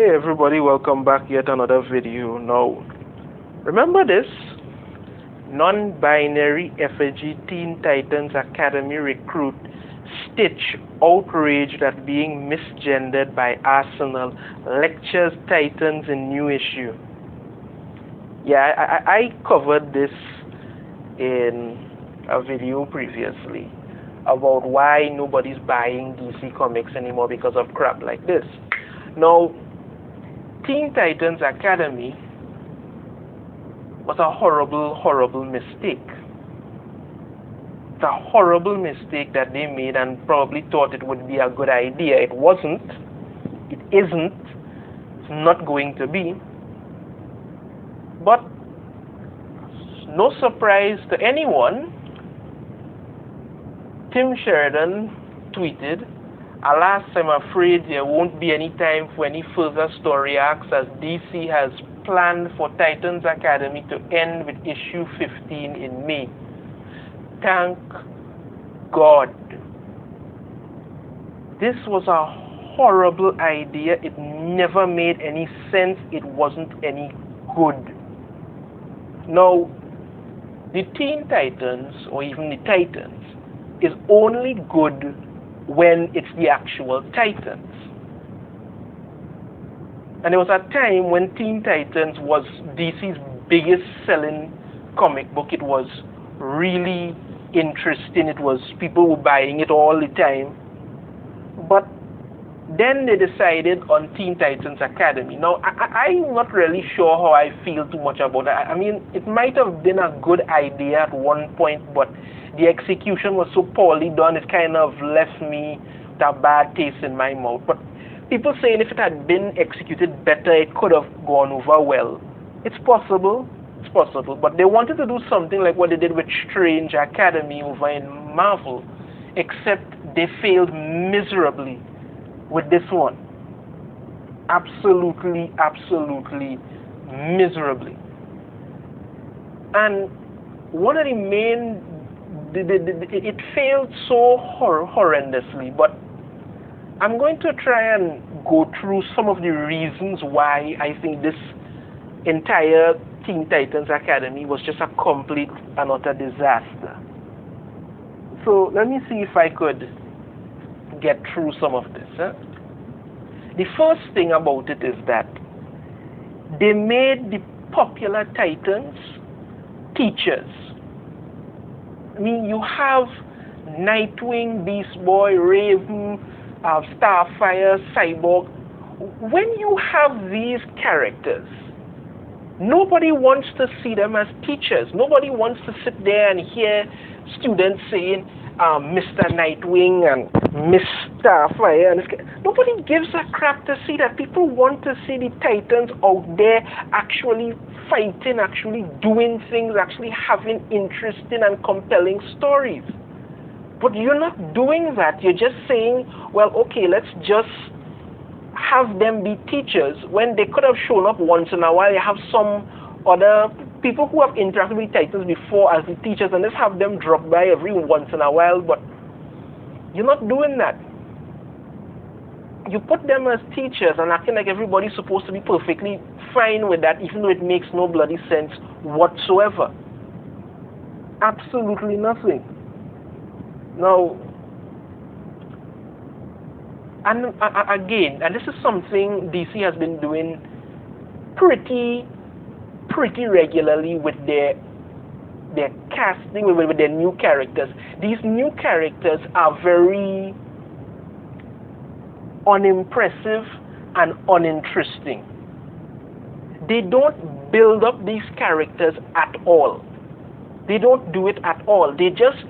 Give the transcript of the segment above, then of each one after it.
Hey everybody, welcome back yet another video. Now, remember this? Non-Binary Effigy Teen Titans Academy recruit Stitch outraged at being misgendered by Arsenal lectures Titans in new issue. Yeah, I covered this in a video previously about why nobody's buying DC Comics anymore because of crap like this. Now, Teen Titans Academy was a horrible mistake. It's a horrible mistake that they made and probably thought it would be a good idea. It wasn't. It isn't. It's not going to be. But no surprise to anyone, Tim Sheridan tweeted, "Alas, I'm afraid there won't be any time for any further story arcs as DC has planned for Titans Academy to end with issue 15 in May." Thank God. This was a horrible idea. It never made any sense. It wasn't any good. Now, the Teen Titans, or even the Titans, is only good when it's the actual Titans. And there was a time when Teen Titans was DC's biggest selling comic book. It was really interesting. It was, people were buying it all the time. But then they decided on Teen Titans Academy. Now, I'm not really sure how I feel too much about that. I mean, it might have been a good idea at one point, but the execution was so poorly done, it kind of left me with a bad taste in my mouth. But people saying if it had been executed better, it could have gone over well. It's possible. It's possible. But they wanted to do something like what they did with Strange Academy over in Marvel, except they failed miserably with this one. Absolutely miserably. And one of the main, it failed so horrendously, but I'm going to try and go through some of the reasons why I think this entire Teen Titans Academy was just a complete and utter disaster. So let me see if I could get through some of this. The first thing about it is that they made the popular Titans teachers. I mean, you have Nightwing, Beast Boy, Raven, Starfire, Cyborg. When you have these characters, nobody wants to see them as teachers. Nobody wants to sit there and hear students saying, Mr. Nightwing and Miss Starfire. Nobody gives a crap to see that. People want to see the Titans out there actually fighting, actually doing things, actually having interesting and compelling stories. But you're not doing that. You're just saying, well, okay, let's just have them be teachers when they could have shown up once in a while. You have some other people who have interacted with Titans before as the teachers and just have them drop by every once in a while, but you're not doing that. You put them as teachers and acting like everybody's supposed to be perfectly fine with that, even though it makes no bloody sense whatsoever. Absolutely nothing. Now, and again, and this is something DC has been doing pretty regularly with their casting, with their new characters. These new characters are very unimpressive and uninteresting. They don't build up these characters at all. They don't do it at all. They just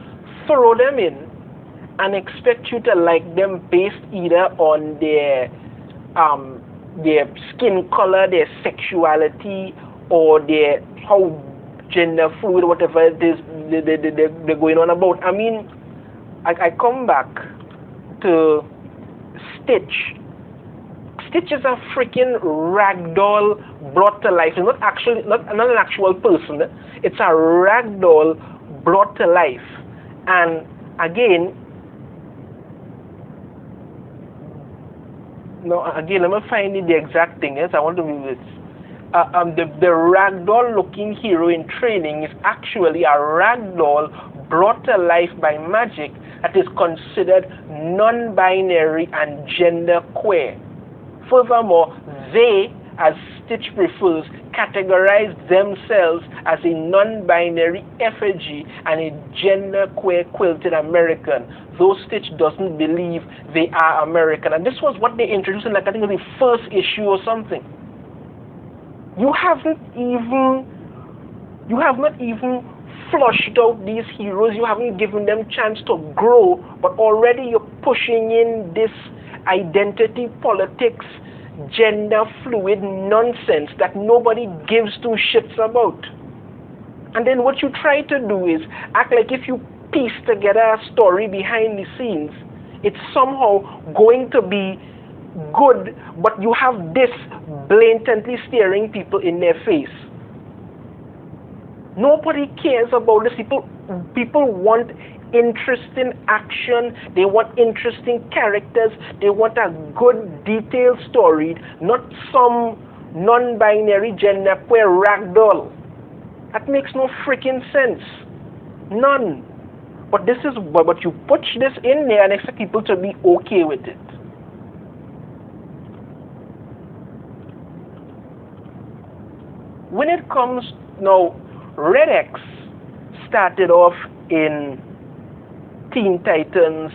throw them in and expect you to like them based either on their skin color, their sexuality, or their how gender fluid, whatever it is they're going on about. I mean, I come back to Stitch. Stitch is a freaking ragdoll brought to life. It's not an actual person. It's a ragdoll brought to life. And again, no, again, let me find the exact thing. Yes, I want to read this. The ragdoll-looking hero in training is actually a ragdoll brought to life by magic that is considered non-binary and genderqueer. Furthermore, they, as Stitch prefers, categorize themselves as a non-binary effigy and a genderqueer quilted American, though Stitch doesn't believe they are American. And this was what they introduced in, like, I think it was the first issue or something. You have not even flushed out these heroes. You haven't given them chance to grow, but already you're pushing in this identity politics, gender fluid nonsense that nobody gives two shits about. And then what you try to do is act like if you piece together a story behind the scenes, it's somehow going to be good, but you have this blatantly staring people in their face. Nobody cares about this. People want interesting action. They want interesting characters. They want a good, detailed story, not some non-binary genderqueer ragdoll. That makes no freaking sense. None. But this is but you put this in there and expect people to be okay with it. When it comes now, Red X started off in Teen Titans,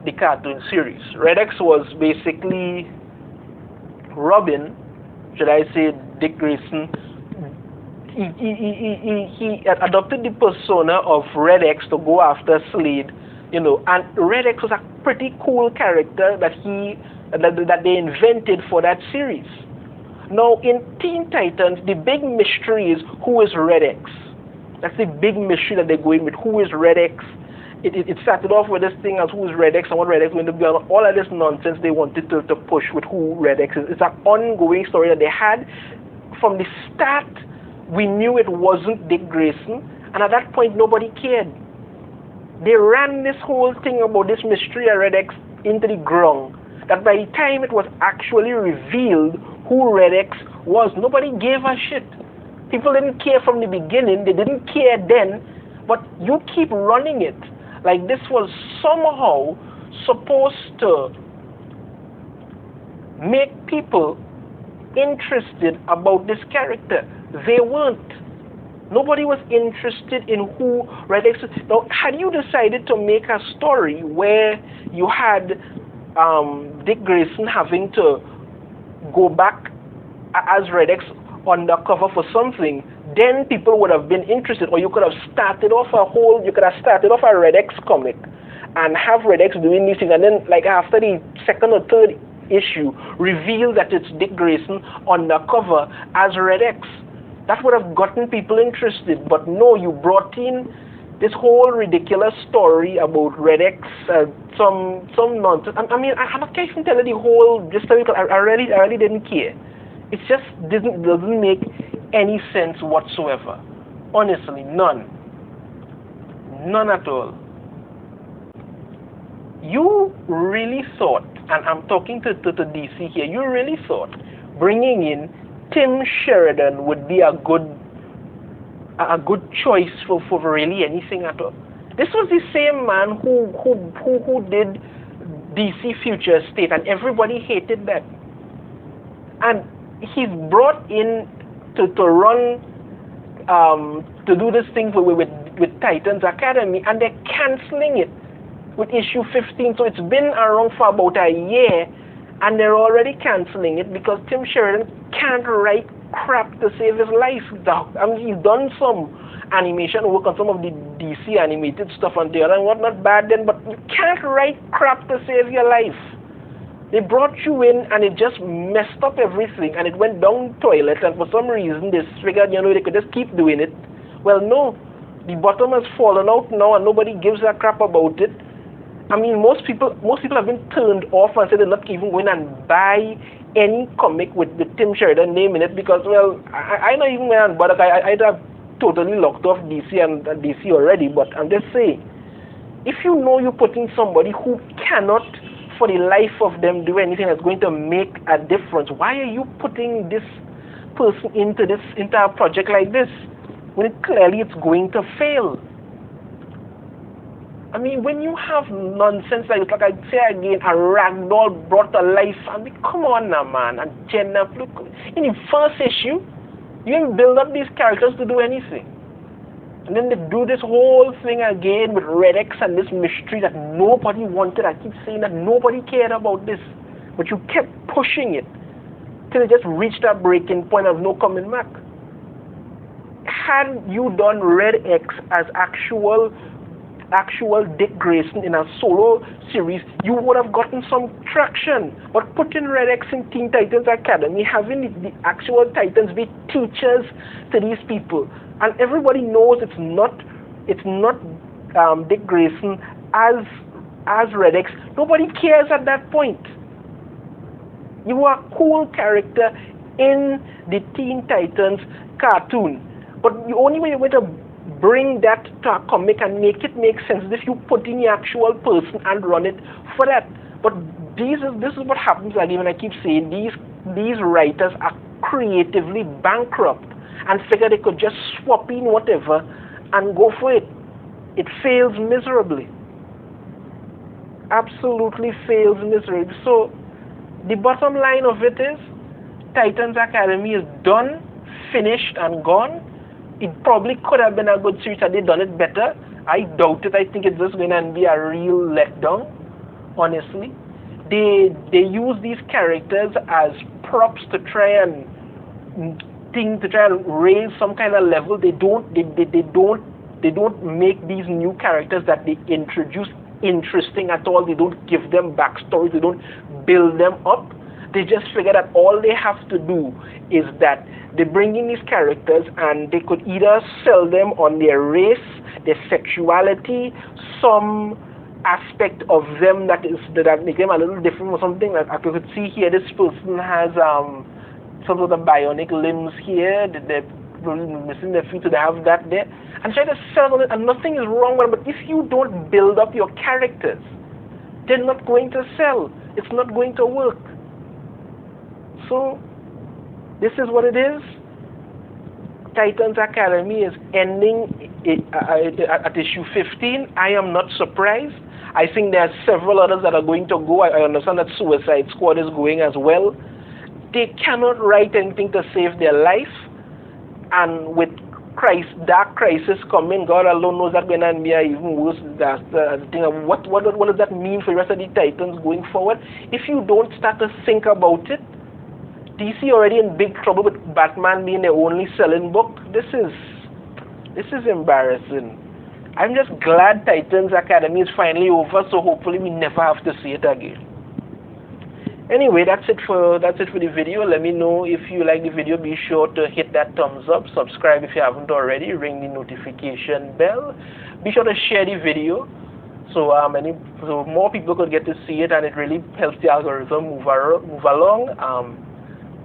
the cartoon series. Red X was basically Robin, should I say Dick Grayson. He adopted the persona of Red X to go after Slade, and Red X was a pretty cool character that they invented for that series. Now, in Teen Titans, the big mystery is who is Red X. That's the big mystery that they're going with. Who is Red X? It started off with this thing as who is Red X and what Red X is going to be. All of this nonsense they wanted to push with who Red X is. It's an ongoing story that they had. From the start, we knew it wasn't Dick Grayson, and at that point, nobody cared. They ran this whole thing about this mystery of Red X into the ground, that by the time it was actually revealed who Red X was, nobody gave a shit. People didn't care from the beginning. They didn't care then, but you keep running it like this was somehow supposed to make people interested about this character. They weren't. Nobody was interested in who Red X was. Now, had you decided to make a story where you had Dick Grayson having to go back as Red X undercover for something, then people would have been interested. Or you could have started off a Red X comic and have Red X doing these things, and then like after the second or third issue, reveal that it's Dick Grayson undercover as Red X. That would have gotten people interested. But no, you brought in this whole ridiculous story about Red X, some nonsense. I mean, I can't even tell you the whole story because I really didn't care. It just doesn't make any sense whatsoever. Honestly, none. None at all. You really thought, and I'm talking to DC here, you really thought bringing in Tim Sheridan would be a good choice for really anything at all. This was the same man who did DC Future State, and everybody hated that. And he's brought in to run to do this thing with Titans Academy, and they're canceling it with issue 15. So it's been around for about a year, and they're already canceling it because Tim Sheridan can't write crap to save his life. I mean, he's done some animation work on some of the DC animated stuff on there, and what not bad then, but you can't write crap to save your life. They brought you in and it just messed up everything, and it went down toilet, and for some reason they figured, they could just keep doing it. Well, no, the bottom has fallen out now and nobody gives a crap about it. I mean, most people have been turned off and said they're not even going and buy any comic with the Tim Sheridan name in it because, well, I not even going to bother. I'd have totally locked off DC and DC already, but I'm just saying, if you know you're putting somebody who cannot for the life of them do anything that's going to make a difference. Why are you putting this person into a project like this when clearly it's going to fail? I mean, when you have nonsense like I say again, a ragdoll brought to life, I mean, come on now, man. And Jenna, look, in the first issue, you didn't build up these characters to do anything. And then they do this whole thing again with Red X and this mystery that nobody wanted. I keep saying that nobody cared about this. But you kept pushing it till it just reached that breaking point of no coming back. Had you done Red X as actual Dick Grayson in a solo series, you would have gotten some traction. But putting Red X in Teen Titans Academy, having the actual Titans be teachers to these people, and everybody knows it's not Dick Grayson as Red X. Nobody cares at that point. You are a cool character in the Teen Titans cartoon, but the only way you're going to bring that to a comic and make it make sense is if you put in the actual person and run it for that. But this is what happens again when I keep saying these writers are creatively bankrupt and figure they could just swap in whatever and go for it. It fails miserably. Absolutely fails miserably. So the bottom line of it is Titans Academy is done, finished, and gone. It probably could have been a good series had they done it better. I doubt it. I think it's just going to be a real letdown, honestly. They use these characters as props to try and raise some kind of level. They don't make these new characters that they introduce interesting at all. They don't give them backstories. They don't build them up. They just figure that all they have to do is that they bring in these characters and they could either sell them on their race, their sexuality, some aspect of them that make them a little different or something. Like I could see here, this person has some sort of bionic limbs here. They're missing their feet, so they have that there. And try to sell on it, and nothing is wrong with it. But if you don't build up your characters, they're not going to sell. It's not going to work. So this is what it is. Titans Academy is ending at issue 15. I am not surprised. I think there are several others that are going to go. I understand that Suicide Squad is going as well. They cannot write anything to save their life. And with Dark Crisis coming, God alone knows that's going to be an even worse disaster. What does that mean for the rest of the Titans going forward? If you don't start to think about it, DC already in big trouble with Batman being their only selling book. This is embarrassing. I'm just glad Titans Academy is finally over, so hopefully we never have to see it again. Anyway, that's it for the video. Let me know if you like the video. Be sure to hit that thumbs up, subscribe if you haven't already, ring the notification bell. Be sure to share the video so more people could get to see it, and it really helps the algorithm move along.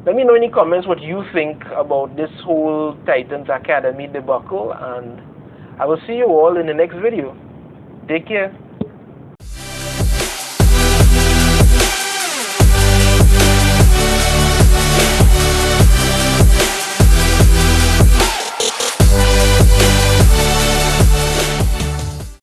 Let me know in the comments what you think about this whole Titans Academy debacle, and I will see you all in the next video. Take care.